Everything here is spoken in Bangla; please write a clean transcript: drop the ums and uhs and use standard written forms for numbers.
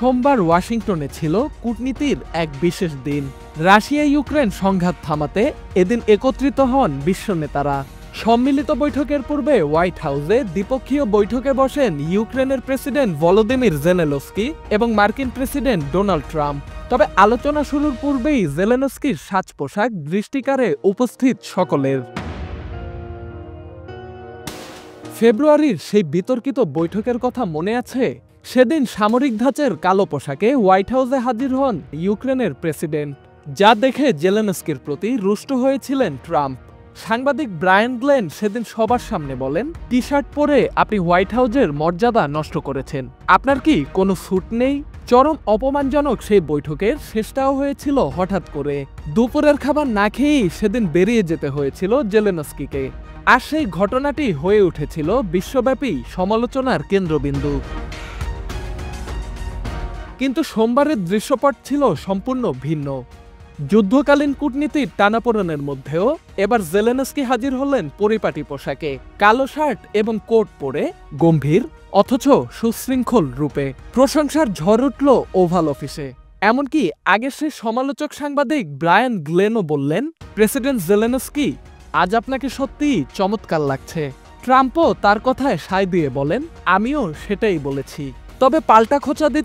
সোমবার ওয়াশিংটনে ছিল কূটনীতির এক বিশেষ দিন। রাশিয়া ইউক্রেন সংঘাত থামাতে এদিন একত্রিত হন বিশ্ব নেতারা। সম্মিলিত বৈঠকের পূর্বে হোয়াইট হাউসে দ্বিপক্ষীয় বৈঠকে বসেন ইউক্রেনের প্রেসিডেন্ট ভলোদিমির জেলেনস্কি এবং মার্কিন প্রেসিডেন্ট ডোনাল্ড ট্রাম্প। তবে আলোচনা শুরুর পূর্বেই জেলেনস্কির সাজ পোশাক দৃষ্টিকারে উপস্থিত সকলের। ফেব্রুয়ারির সেই বিতর্কিত বৈঠকের কথা মনে আছে? সেদিন সামরিক ধাঁচের কালো পোশাকে হোয়াইট হাউসে হাজির হন ইউক্রেনের প্রেসিডেন্ট, যা দেখে জেলেনস্কির প্রতি রুষ্ট হয়েছিলেন ট্রাম্প। সাংবাদিক ব্রায়ান গ্লেন সেদিন সবার সামনে বলেন, টি শার্ট পরে আপনি হোয়াইট হাউসের মর্যাদা নষ্ট করেছেন। আপনার কি কোনো স্যুট নেই? চরম অপমানজনক সেই বৈঠকের শেষটাও হয়েছিল হঠাৎ করে। দুপুরের খাবার না খেয়েই সেদিন বেরিয়ে যেতে হয়েছিল জেলেনস্কিকে। আর সেই ঘটনাটি হয়ে উঠেছিল বিশ্বব্যাপী সমালোচনার কেন্দ্রবিন্দু। কিন্তু সোমবারের দৃশ্যপট ছিল সম্পূর্ণ ভিন্ন। যুদ্ধকালীন কূটনীতির টানাপোড়েনের মধ্যেও এবার জেলেনস্কি হাজির হলেন পরিপাটি পোশাকে, কালো শার্ট এবং কোট পরে, গম্ভীর অথচ সুশৃঙ্খল রূপে। প্রশংসার ঝড় উঠল ওভাল অফিসে। এমনকি আগের সেই সমালোচক সাংবাদিক ব্রায়ান গ্লেনও বললেন, প্রেসিডেন্ট জেলেনস্কি, আজ আপনাকে সত্যিই চমৎকার লাগছে। ট্রাম্পও তার কথায় সায় দিয়ে বলেন, আমিও সেটাই বলেছি। তবে পাল্টা খোঁচা দিতে